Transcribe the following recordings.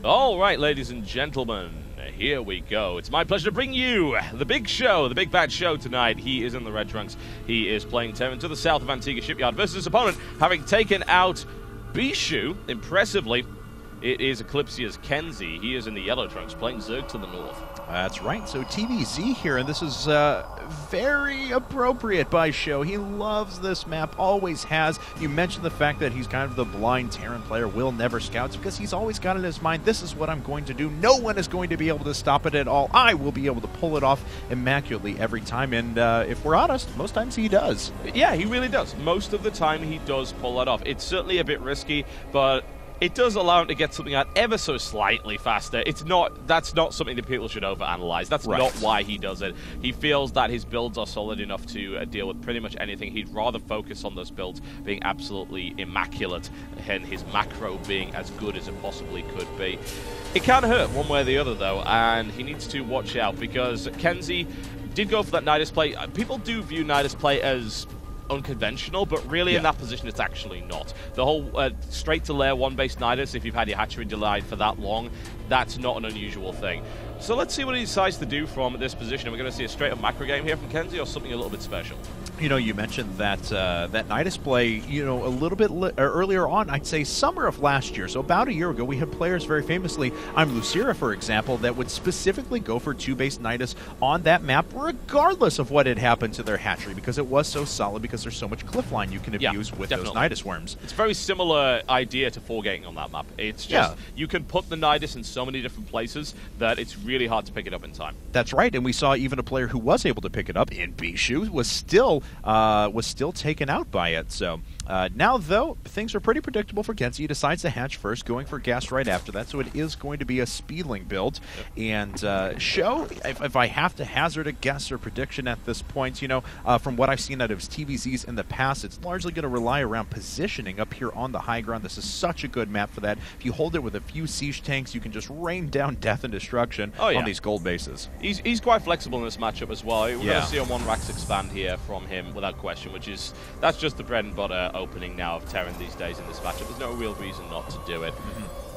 All right, ladies and gentlemen, here we go. It's my pleasure to bring you the big show, the big bad show tonight. He is in the red trunks. He is playing Terran to the south of Antiga Shipyard versus his opponent, having taken out d.SjoW impressively. It is Eclypsia's KenZy. He is in the yellow trunks, playing Zerg to the north. That's right. So TVZ here, and this is very appropriate by Show. He loves this map, always has. You mentioned the fact that he's kind of the blind Terran player, will never scouts, because he's always got in his mind, this is what I'm going to do. No one is going to be able to stop it at all. I will be able to pull it off immaculately every time, and if we're honest, most times he does. Yeah, he really does. Most of the time he does pull it off. It's certainly a bit risky, but it does allow him to get something out ever so slightly faster. That's not something that people should overanalyze. That's right. Not why he does it. He feels that his builds are solid enough to deal with pretty much anything. He'd rather focus on those builds being absolutely immaculate and his macro being as good as it possibly could be. It can hurt one way or the other, though, and he needs to watch out because KenZy did go for that Nidus play. People do view Nidus play as unconventional, but really in that position it's actually not. The whole straight to layer 1 based Nidus, if you've had your hatchery delayed for that long, that's not an unusual thing. So let's see what he decides to do from this position. Are we going to see a straight up macro game here from KenZy or something a little bit special? You know, you mentioned that that Nidus play, you know, a little bit earlier on, I'd say summer of last year, so about a year ago, we had players very famously, Lucira, for example, that would specifically go for 2-base Nidus on that map, regardless of what had happened to their hatchery, because it was so solid, because there's so much cliff line you can abuse with those Nidus worms. It's a very similar idea to 4-gating on that map. It's just, you can put the Nidus in so many different places that it's really hard to pick it up in time. That's right, and we saw even a player who was able to pick it up in d.SjoW was still taken out by it. So now, though, things are pretty predictable for KenZy. He decides to hatch first, going for gas right after that, so it is going to be a speedling build. And Show, if I have to hazard a guess or prediction at this point, you know, from what I've seen out of his TVZs in the past, it's largely going to rely around positioning up here on the high ground. This is such a good map for that. If you hold it with a few siege tanks, you can just rain down death and destruction on these gold bases. He's quite flexible in this matchup as well. We're going to see a 1 Rax expand here from him without question, that's just the bread and butter opening now of Terran these days in this matchup. There's no real reason not to do it.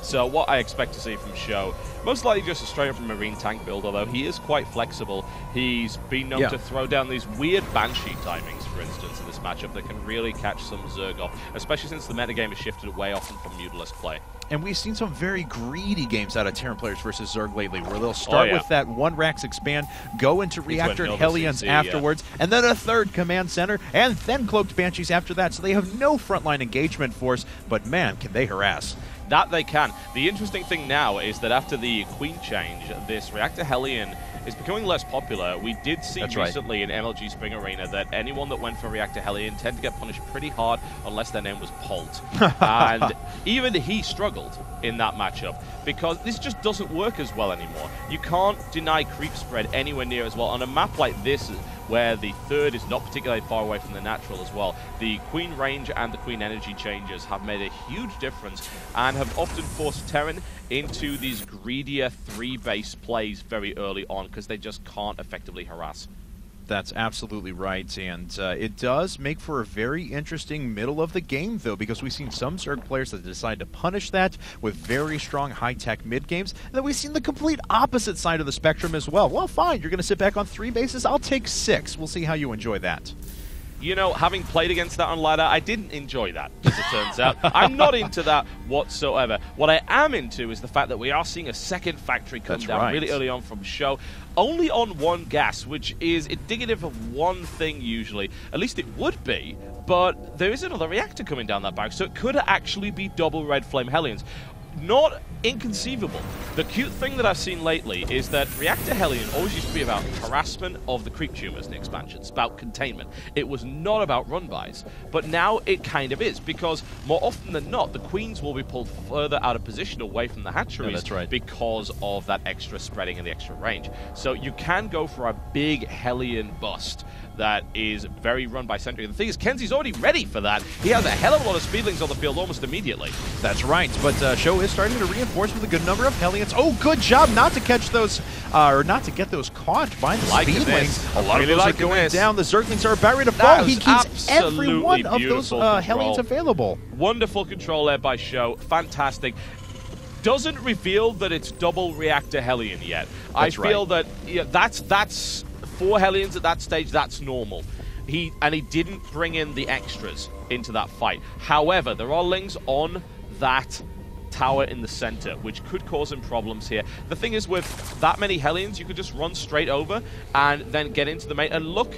So what I expect to see from Show, most likely just a straight up Marine tank build, although he is quite flexible. He's been known to throw down these weird Banshee timings, for instance, in this matchup that can really catch some Zerg off, especially since the metagame has shifted away often from Mutalisk play. And we've seen some very greedy games out of Terran players versus Zerg lately, where they'll start with that 1 Rax expand, go into Reactor and Hellions afterwards, and then a 3rd Command Center, and then Cloaked Banshees after that, so they have no frontline engagement force, but man, can they harass. That they can. The interesting thing now is that after the Queen change, this Reactor Hellion is becoming less popular. We did see recently in MLG Spring Arena that anyone that went for Reactor Hellion tend to get punished pretty hard unless their name was Polt. And even he struggled in that matchup because this just doesn't work as well anymore. You can't deny creep spread anywhere near as well. On a map like this, where the 3rd is not particularly far away from the natural as well, the Queen range and the Queen energy changes have made a huge difference and have often forced Terran into these greedier 3-base plays very early on because they just can't effectively harass. That's absolutely right, and it does make for a very interesting middle of the game, though, because we've seen some Zerg players that decide to punish that with very strong high-tech mid-games, and then we've seen the complete opposite side of the spectrum as well. Well, fine, you're going to sit back on 3 bases, I'll take 6. We'll see how you enjoy that. You know, having played against that on ladder, I didn't enjoy that, as it turns out. I'm not into that whatsoever. What I am into is the fact that we are seeing a second factory come down really early on from Show, only on 1 gas, which is indicative of one thing usually. At least it would be, but there is another reactor coming down that back, so it could actually be double Red Flame Hellions. Not inconceivable. The cute thing that I've seen lately is that Reactor Hellion always used to be about harassment of the creep tumors in the expansions, about containment. It was not about run-bys, but now it kind of is, because more often than not, the queens will be pulled further out of position away from the hatcheries because of that extra spreading and the extra range. So you can go for a big Hellion bust that is very run-by-centric. The thing is, KenZy's already ready for that. He has a hell of a lot of speedlings on the field almost immediately. That's right, but Show is starting to reinforce with a good number of Hellions. Oh, good job not to catch those, or not to get those caught by the speedlings. A lot of those are going down. The Zerglings are about ready to fall. He keeps every one of those Hellions available. Wonderful control there by Show. Fantastic. doesn't reveal that it's double reactor Hellion yet. I feel that that's 4 Hellions at that stage, that's normal. He didn't bring in the extras into that fight. However, there are Lings on that tower in the center, which could cause him problems here. The thing is, with that many Hellions, you could just run straight over and then get into the main. And look,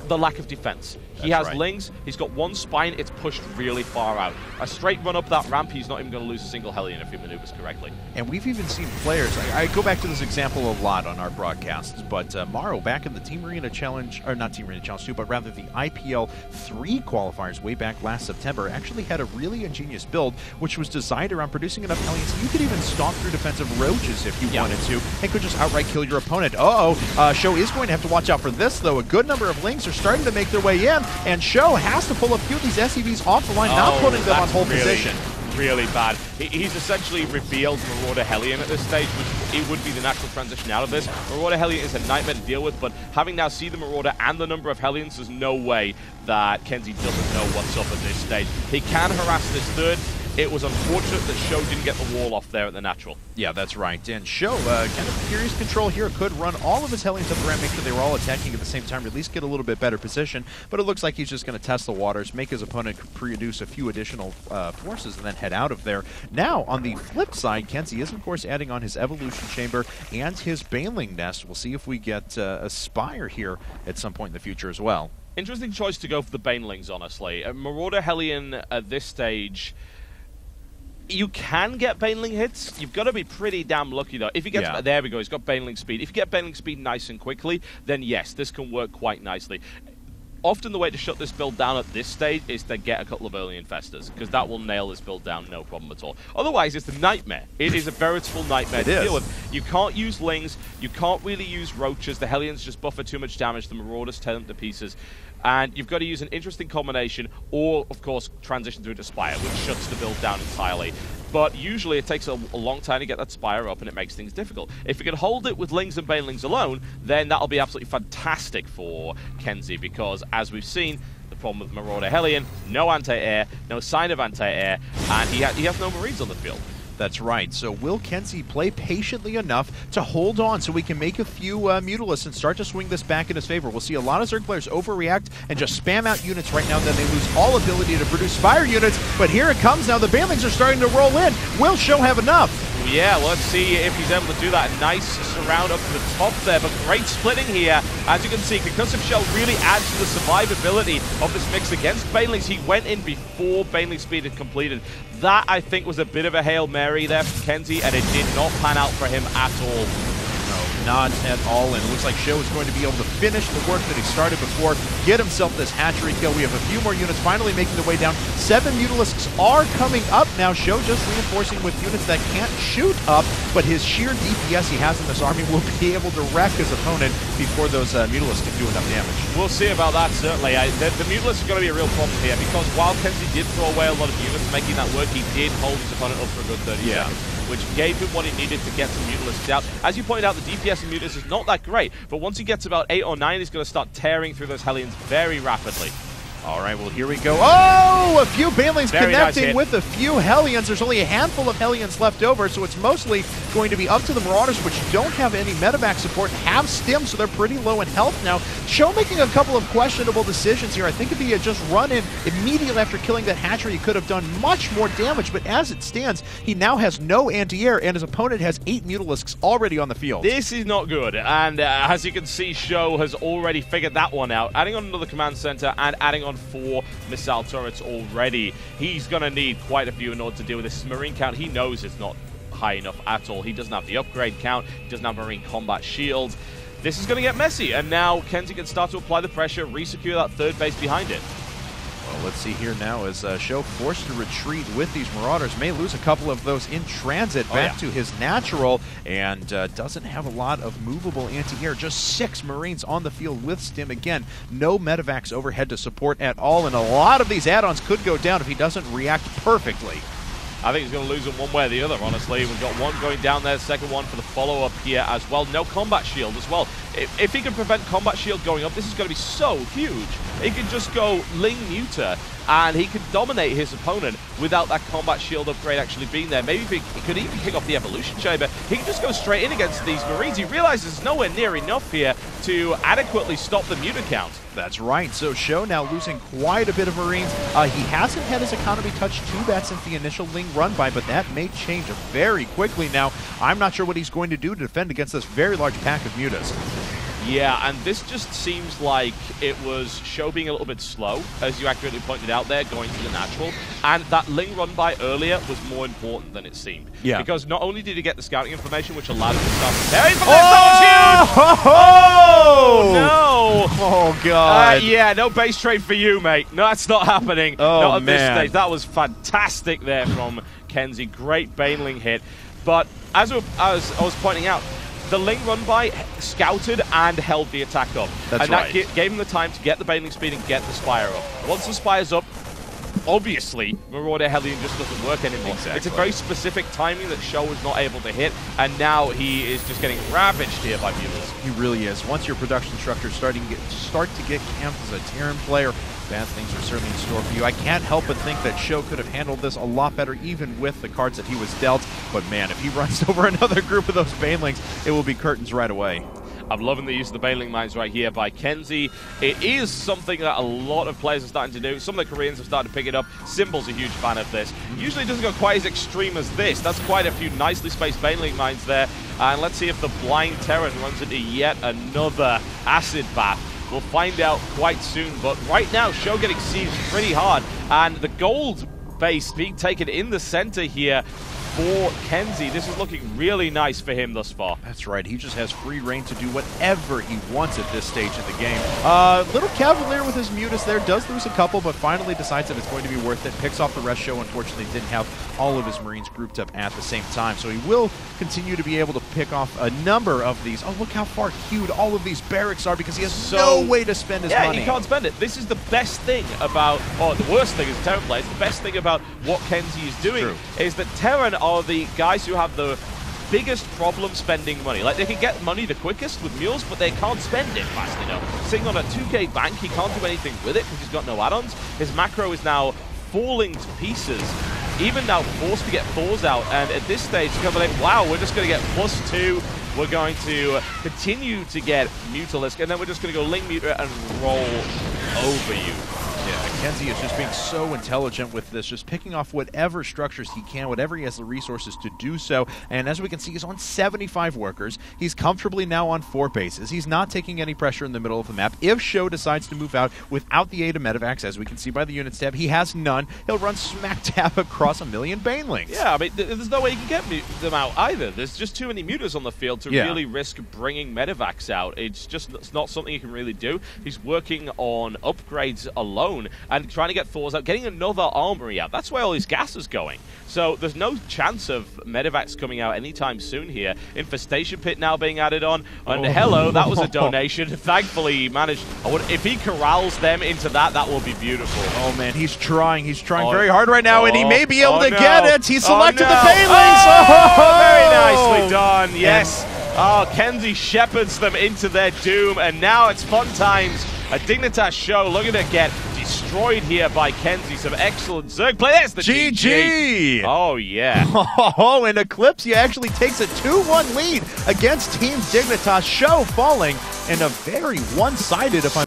the lack of defense. He has Lings, he's got 1 spine, it's pushed really far out. A straight run up that ramp, he's not even going to lose a single Hellion if he maneuvers correctly. And we've even seen players, I go back to this example a lot on our broadcasts, but Morrow back in the Team Arena Challenge, or not Team Arena Challenge 2, but rather the IPL 3 qualifiers way back last September, actually had a really ingenious build, which was designed around producing enough Hellions. You could even stomp through defensive roaches if you wanted to, and could just outright kill your opponent. SjoW is going to have to watch out for this, though. A good number of Lings are starting to make their way in, and SjoW has to pull a few of these SCVs off the line, not putting them on hold position. Really bad. He's essentially revealed Marauder Hellion at this stage, which it would be the natural transition out of this. Marauder Hellion is a nightmare to deal with, but having now seen the Marauder and the number of Hellions, there's no way that KenZy doesn't know what's up at this stage. He can harass this third. It was unfortunate that SjoW didn't get the wall off there at the natural. Yeah, that's right. And SjoW, kind of curious control here, could run all of his Hellions up the ramp, make sure they were all attacking at the same time, or at least get a little bit better position. But it looks like he's just going to test the waters, make his opponent produce a few additional forces, and then head out of there. Now, on the flip side, KenZy is, of course, adding on his Evolution Chamber and his Baneling Nest. We'll see if we get a Spire here at some point in the future as well. Interesting choice to go for the Banelings, honestly. Marauder Hellion at this stage, you can get Baneling hits. You've got to be pretty damn lucky, though. If he gets... There we go. He's got Baneling speed. If you get Baneling speed nice and quickly, then yes, this can work quite nicely. Often the way to shut this build down at this stage is to get a couple of early Infestors, because that will nail this build down no problem at all. Otherwise, it's a nightmare. It is a veritable nightmare to deal with. You can't use Lings. You can't really use Roaches. The Hellions just buffer too much damage. The Marauders tear them to pieces. And you've got to use an interesting combination, or, of course, transition through to Spire, which shuts the build down entirely. But usually it takes a long time to get that Spire up, and it makes things difficult. If you can hold it with Lings and Banelings alone, then that'll be absolutely fantastic for KenZy, because, as we've seen, the problem with Marauder Hellion, no anti-air, no sign of anti-air, and he has no Marines on the field. That's right. So will KenZy play patiently enough to hold on so we can make a few Mutalisks and start to swing this back in his favor? We'll see a lot of Zerg players overreact and just spam out units right now, then they lose all ability to produce Spire units. But here it comes now. The Banelings are starting to roll in. Will SjoW have enough? Yeah, let's see if he's able to do that. Nice surround up to the top there, but great splitting here. As you can see, Concussive Shell really adds to the survivability of this mix against Banelings. He went in before Baneling speed had completed. That, I think, was a bit of a Hail Mary there from KenZy, and it did not pan out for him at all. No, not at all, and it looks like SjoW is going to be able to finish the work that he started before, get himself this hatchery kill. We have a few more units finally making their way down. 7 Mutalisks are coming up now. SjoW just reinforcing with units that can't shoot up, but his sheer DPS he has in this army will be able to wreck his opponent before those Mutalisks can do enough damage. We'll see about that, certainly. The Mutalisks are going to be a real problem here, because while KenZy did throw away a lot of units making that work, he did hold his opponent up for a good 30 seconds, which gave him what he needed to get some Mutalisks out. As you pointed out, the DPS in Mutalisks is not that great, but once he gets about 8 or 9, he's going to start tearing through those Hellions very rapidly. All right, well, here we go. Oh, a few Banelings connecting with a few Hellions. There's only a handful of Hellions left over, so it's mostly going to be up to the Marauders, which don't have any medevac support, have stim, so they're pretty low in health now. SjoW making a couple of questionable decisions here. I think if he had just run in immediately after killing that hatchery, he could have done much more damage, but as it stands, he now has no anti-air, and his opponent has 8 Mutalisks already on the field. This is not good, and as you can see, SjoW has already figured that one out, adding on another command center and adding on 4 missile turrets already. He's going to need quite a few in order to deal with this. Marine count, he knows it's not high enough at all. He doesn't have the upgrade count. He doesn't have Marine combat shields. This is going to get messy, and now KenZy can start to apply the pressure, re-secure that third base behind it. Well, let's see here now as SjoW forced to retreat with these Marauders. May lose a couple of those in transit back to his natural, and doesn't have a lot of movable anti-air. Just 6 Marines on the field with stim. Again, no medevacs overhead to support at all, and a lot of these add-ons could go down if he doesn't react perfectly. I think he's going to lose them one way or the other, honestly. We've got one going down there, second one for the follow-up here as well. No combat shield as well. if he can prevent combat shield going up, this is going to be so huge. He can just go Ling Muta, and he can dominate his opponent without that combat shield upgrade actually being there. Maybe he could even pick off the evolution chamber. He can just go straight in against these Marines. He realizes there's nowhere near enough here to adequately stop the Muta count. That's right. So SjoW now losing quite a bit of Marines. He hasn't had his economy touched too bad since the initial Ling run by, but that may change very quickly now. I'm not sure what he's going to do to defend against this very large pack of Mutas. Yeah, and this just seems like it was SjoW being a little bit slow, as you accurately pointed out there, going to the natural. And that Ling run by earlier was more important than it seemed. Yeah. Because not only did he get the scouting information, which allowed him to start preparing for this, that was huge! Oh, no! Oh, God. Yeah, no base trade for you, mate. No, that's not happening. Oh, not at this man. stage. That was fantastic there from KenZy. Great Baneling hit. But as I was pointing out, the Ling run by scouted and held the attack up. That's right. And that gave him the time to get the Baneling speed and get the Spire up. Once the Spire's up, obviously, Marauder Hellion just doesn't work anymore. Exactly. It's a very specific timing that SjoW was not able to hit, and now he is just getting ravaged here by Mutas. He really is. Once your production structure start to get camped as a Terran player, bad things are certainly in store for you. I can't help but think that SjoW could have handled this a lot better, even with the cards that he was dealt. But man, if he runs over another group of those Banelings, it will be curtains right away. I'm loving the use of the Baneling Mines right here by KenZy. It is something that a lot of players are starting to do. Some of the Koreans have started to pick it up. Symbol's a huge fan of this. Usually it doesn't go quite as extreme as this. That's quite a few nicely spaced Baneling Mines there. And let's see if the Blind Terran runs into yet another Acid Bath. We'll find out quite soon. But right now, SjoW getting sieged pretty hard. And the gold base being taken in the center here for KenZy. This is looking really nice for him thus far. That's right. He just has free reign to do whatever he wants at this stage of the game. Little Cavalier with his Mutas there. Does lose a couple, but finally decides that it's going to be worth it. Picks off the rest. SjoW unfortunately didn't have all of his Marines grouped up at the same time, so he will continue to be able to pick off a number of these. Oh, look how far queued all of these barracks are because he has no way to spend his money. Yeah, he can't spend it. This is the best thing about, or the worst thing as a Terran player, the best thing about what KenZy is doing is that Terran are the guys who have the biggest problem spending money. Like, they can get money the quickest with mules, but they can't spend it fast enough. Sitting on a 2k bank, he can't do anything with it because he's got no add-ons. His macro is now falling to pieces. Even now forced to get Thors out, and at this stage, he's going to be like, wow, we're just going to get +2. We're going to continue to get Mutalisk, and then we're just going to go Ling Muta and roll over you. Yeah, KenZy is just being so intelligent with this, just picking off whatever structures he can, whatever he has the resources to do so. And as we can see, he's on 75 workers. He's comfortably now on 4 bases. He's not taking any pressure in the middle of the map. If SjoW decides to move out without the aid of Medivacs, as we can see by the units tab, he has none. He'll run smack dab across 1 million Banelings. Yeah, I mean, there's no way you can get them out either. There's just too many Mutas on the field to really risk bringing Medivacs out. It's not something you can really do. He's working on upgrades alone and trying to get Thors out, getting another armory out. That's where all his gas is going. So there's no chance of Medivacs coming out anytime soon here. Infestation Pit now being added on. And hello, that was a donation. Thankfully, he managed. If he corrals them into that, that will be beautiful. Oh, man, he's trying. He's trying very hard right now, and he may be able to get it. He selected the Banelings. Very nicely done. Yes. KenZy shepherds them into their doom, and now it's fun times. A Dignitas SjoW looking to get destroyed here by KenZy. Some excellent Zerg play. There's the GG. Oh, yeah. Oh, and Eclypsia actually takes a 2-1 lead against Team Dignitas. SjoW falling in a very one-sided, if I'm